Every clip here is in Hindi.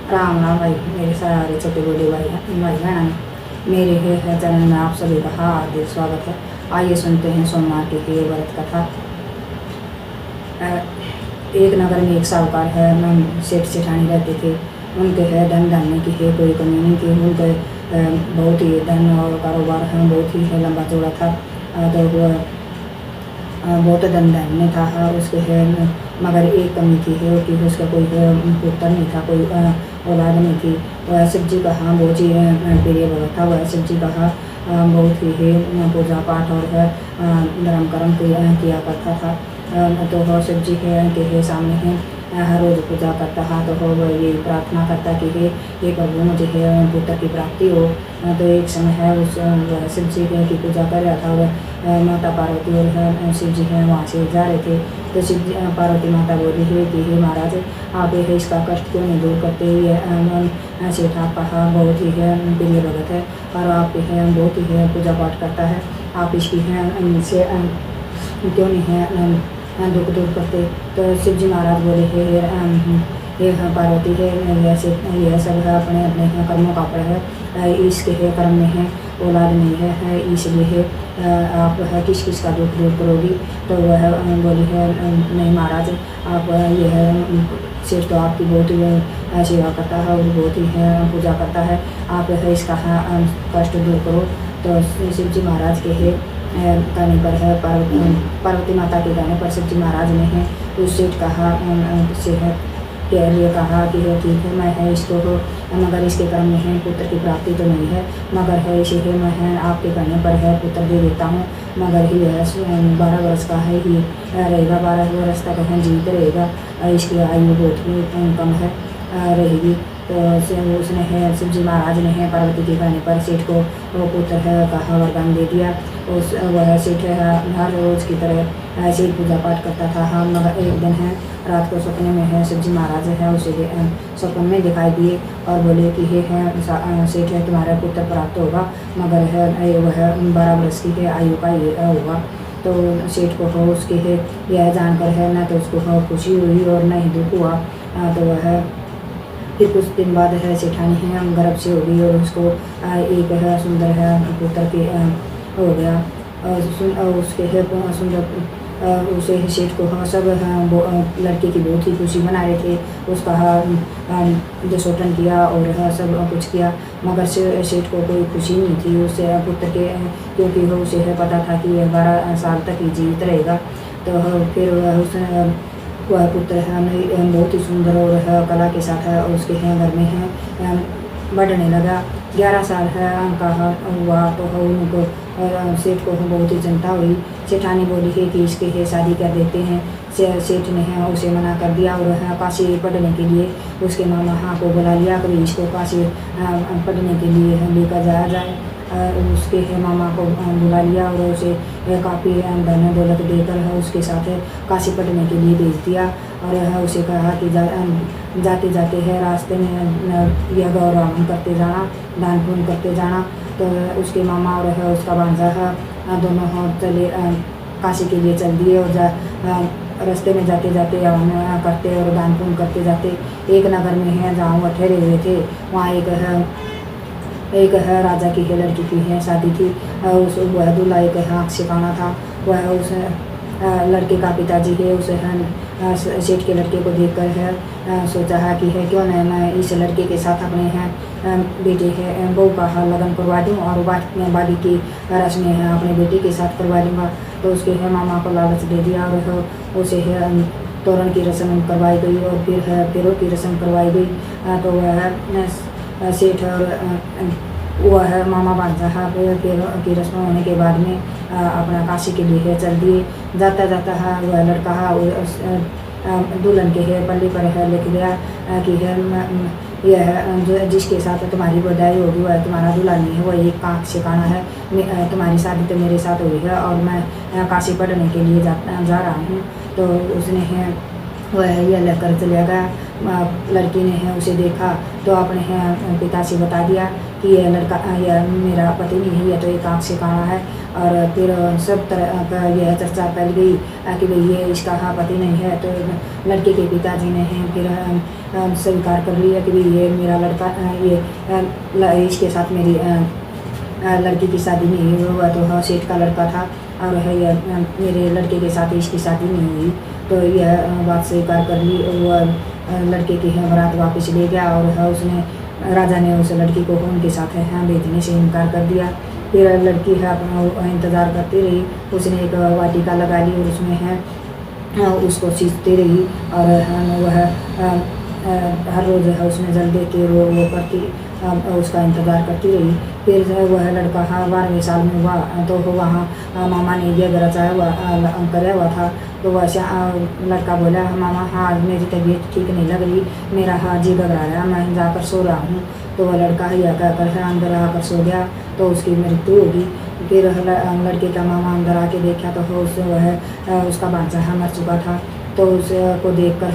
राम राम भाई, मेरे सारे छोटे बड़े भाई भाई बहन मेरे है चैनल में आप सभी का हार्दिक स्वागत है। आइए सुनते हैं सोमवार की व्रत कथा। एक नगर में एक साहूकार है, सेठ सेठानी रहते थे। उनके है धन धान्य की है कोई कमी नहीं थी। उनके बहुत ही धन और कारोबार है बहुत ही है लंबा चौड़ा था। तो बहुत धन धान्य था उसके है, मगर एक कमी थी है कि उसका कोई पुत्र नहीं था, कोई औलाद नहीं थी। वह शिव जी का बहुत ही प्रिय भगत था। वह शिव जी का बहुत ही है पूजा पाठ और धर्म कर्म किया करता था। तो वह शिव जी के सामने है हर रोज पूजा करता था। तो वह ये प्रार्थना करता कि हे प्रभु मुझे है पुत्र की प्राप्ति हो। तो एक समय है उस शिव जी की पूजा कर रहा था। वह माता पार्वती और शिव जी वहाँ से जा रहे थे। तो शिव जी पार्वती माता बोली है कि हे महाराज, आप इसका कष्ट क्यों नहीं दूर करते। ये सेठ आपका बहुत ही है प्रिय भगत है और आप बहुत ही है पूजा पाठ करता है। आप इसकी से क्यों नहीं है दुख दूर करते। तो शिव जी महाराज बोले हे पार्वती है ऐसे यह सब है अपने अपने कर्मों का फल है। इसके कर्म में है औलाद नहीं है इसलिए आप किस किस का दुख दूर करोगी। तो वह बोली है नहीं महाराज, आप यह सेठ तो आपकी बहुत ही सेवा करता है और बहुत ही पूजा करता है। आप इसका कष्ट दूर करो। तो शिव जी महाराज के कहने पर है पार्वती माता के कहने पर शिव जी महाराज ने है उस सेठ कहा के लिए कहा कि ठीक है मैं है इसको मगर इसके कर्म में है पुत्र की प्राप्ति तो नहीं है, मगर है इसे मैं आपके कहने पर है पुत्र दे देता हूँ। मगर ही है 12 वर्ष का है ही रहेगा, 12 वर्ष तक है जीवित रहेगा। इसकी आयु बहुत ही कम है रहेगी। तो उसने है शिव जी महाराज ने है पार्वती के कहने पर सेठ को वो पुत्र है कहा वरदान दे दिया। उस वह सेठ हर रोज़ की तरह ऐसे ही पूजा पाठ करता था। मगर एक दिन है रात को सपने में है शिव जी महाराज है उसे सपन में दिखाई दिए और बोले कि हे है सेठ है तुम्हारा पुत्र प्राप्त होगा, मगर है वह 12 वर्ष की है आयु का होगा। तो सेठ को हो उसके है यह जानकर है न तो उसको खुशी हुई और न ही दुख हुआ। तो वह फिर कुछ दिन बाद है सेठानी है गर्भ से हो गई और उसको एक है सुंदर है पुत्र के हो गया। उसके है सुंदर उसे सेठ को सब लड़के की बहुत ही खुशी मना रहे थे। उसका जसोटन किया और सब कुछ किया, मगर सेठ को कोई खुशी नहीं थी उससे पुत्र के, क्योंकि वो उसे पता था कि 12 साल तक ही जीवित रहेगा। तो फिर वह पुत्र है बहुत ही सुंदर और कला के साथ है उसके घर में है बढ़ने लगा। 11 साल है का हुआ तो उनको सेठ को बहुत ही चिंता हुई। सेठानी बोली है कि इसके शादी कर देते हैं। सेठ ने उसे मना कर दिया और काशी पढ़ने के लिए उसके मामा को बुला लिया कि इसको काशी पढ़ने के लिए लेकर जाया जाए। उसके मामा को बुला लिया और उसे काफ़ी धन दौलत देकर उसके साथ काशी पढ़ने के लिए भेज दिया। और उसे कहा कि जाते जाते है रास्ते में यह गौरव करते जाना, दान पुण्य करते जाना। तो उसके मामा और उसका भांजा दोनों चले काशी के लिए चल दिए और रास्ते में जाते जाते करते और दान पुण्य करते जाते एक नगर में है जहाँ वह ठहरे हुए थे। वहाँ एक है राजा की है लड़की की है शादी थी। उस वह दूल्हा एक आँख से काना था। वह उस लड़के का पिताजी है उसे सेठ के लड़के को देखकर है सोचा है कि है क्यों न मैं इस लड़के के साथ अपने हैं बेटे है बहू का लगन करवा दूँ और बाकी की रस्में हैं अपने बेटे के साथ करवा दूँगा। तो उसके है मामा को लालच दे दिया और उसे है तोरण की रस्म करवाई गई और फिर है फेरों की रस्म करवाई गई। तो वह सेठ और वह मामा भांजा की रस्म होने के बाद में अपना काशी के लिए चल दिए। जाता जाता है वह लड़का दुल्हन के पल्ली पर लिख गया कि यह जो जिसके साथ तुम्हारी बधाई होगी वह तुम्हारा दूल्हा नहीं है, वह एक आँख से काना है। तुम्हारी शादी तो मेरे साथ हुई है और मैं काशी पढ़ने के लिए जा रहा हूँ। तो उसने वह यह लेकर चला गया। लड़की ने है उसे देखा तो अपने पिता से बता दिया कि यह लड़का यह मेरा पति नहीं है, यह तो एक आँख से काना है। और फिर सब तरह का यह चर्चा फैल गई कि भाई ये इसका पति नहीं है। तो लड़के के पिताजी ने है फिर स्वीकार कर लिया कि भाई ये मेरा लड़का ये इसके साथ मेरी लड़की की शादी नहीं हुआ, तो सेठ का लड़का था और है यह मेरे लड़के के साथ इसकी शादी नहीं हुई। तो यह बात स्वीकार कर ली। वह लड़के की बारात वापस ले गया और उसने राजा ने उस लड़की को उनके साथ भेजने से इनकार कर दिया। फिर लड़की अपना इंतज़ार करती रही। उसने एक वाटिका लगा ली और उसमें उसको सींचती रही और वह हर रोज़ उसमें जल देती वो करती उसका इंतज़ार करती रही। फिर वह लड़का 12वें साल में हुआ तो वहाँ मामा ने यज्ञ रचाया हुआ कराया हुआ था। तो वैसे लड़का बोला, मामा हाँ मेरी तबीयत ठीक नहीं लग रही, मेरा जी घबरा रहा है, मैं जाकर सो रहा हूँ। तो वह लड़का यह कहकर अंदर आकर सो गया तो उसकी मृत्यु होगी। फिर लड़के का मामा अंदर आके देखा तो वह उसका भांजा मर चुका था। तो उसको देख कर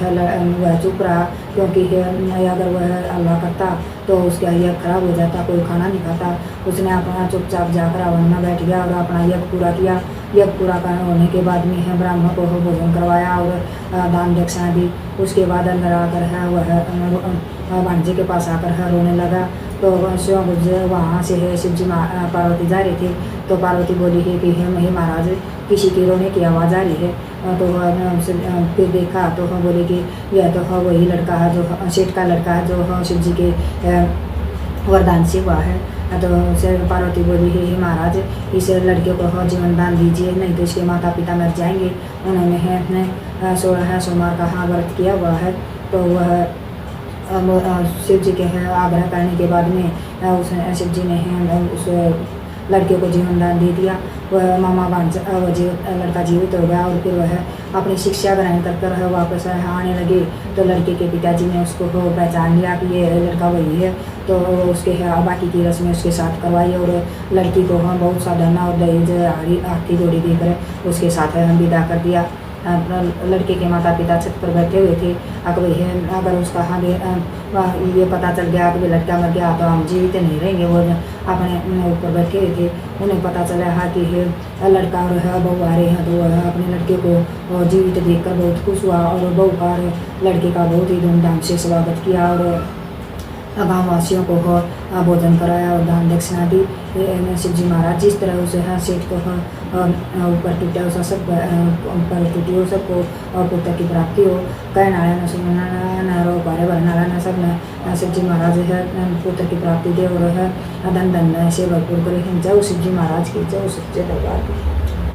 वह चुप रहा, क्योंकि अगर वह अल्लाह करता तो उसका यज्ञ खराब हो जाता, कोई खाना नहीं खाता। उसने अपना चुपचाप जाकर हवन में बैठ गया और अपना यज्ञ पूरा किया। यज्ञ पूरा होने के बाद में ब्राह्मण को भोजन करवाया और दान दक्षिणा दी। उसके बाद अंदर आकर वह भांजे के पास आकर रोने लगा। तो वहाँ से शिव जी पार्वती जा रहे थे। तो पार्वती बोली है कि हे महाराज किसी की रोने की आवाज़ आ रही है। तो फिर देखा तो बोले कि यह तो वही लड़का है जो सेठ का लड़का है जो शिव जी के वरदान से हुआ है। तो पार्वती बोली हे महाराज इस लड़के को जीवन दान दीजिए, नहीं तो इसके माता पिता मर जाएंगे। उन्होंने अपने 16 सोमवार का व्रत किया हुआ है। तो वह शिव जी के आग्रह करने के बाद में उस शिव जी ने उस लड़के को जीवन दान दे दिया। वह मामा लड़का जीवित हो गया और फिर वह अपनी शिक्षा ग्रहण कर वापस आने लगे। तो लड़के के पिताजी ने उसको पहचान लिया कि ये लड़का वही है। तो उसके बाकी की रस्में उसके साथ करवाई और लड़की को बहुत सा धन और दहेज हाथी घोड़ी देकर उसके साथ विदा कर दिया। लड़के के माता पिता छत पर बैठे हुए थे। अगर उसका ये पता चल गया कि लड़का मर गया तो हम जीवित नहीं रहेंगे। वो अपने ऊपर बैठे हुए थे। उन्हें पता चला कि लड़का और बहू आ रहे हैं। तो वह अपने लड़के को जीवित देखकर बहुत खुश हुआ और बहू का लड़के का बहुत ही धूमधाम से स्वागत किया और गाँव वासियों को भोजन कराया और दान दक्षिणा दी। शिव जी महाराज जिस तरह उसे सेठ को ऊपर टूटा उसे सब ऊपर टूटी हो, सबको पुत्र की प्राप्ति हो। कह नारायण सुनना रो पारे भरनारायण सब ने शिव जी महाराज है पुत्र की प्राप्ति दे और धन धन से भरपूर करे। जय शिव जी महाराज की, जय सच्चे दरबार की।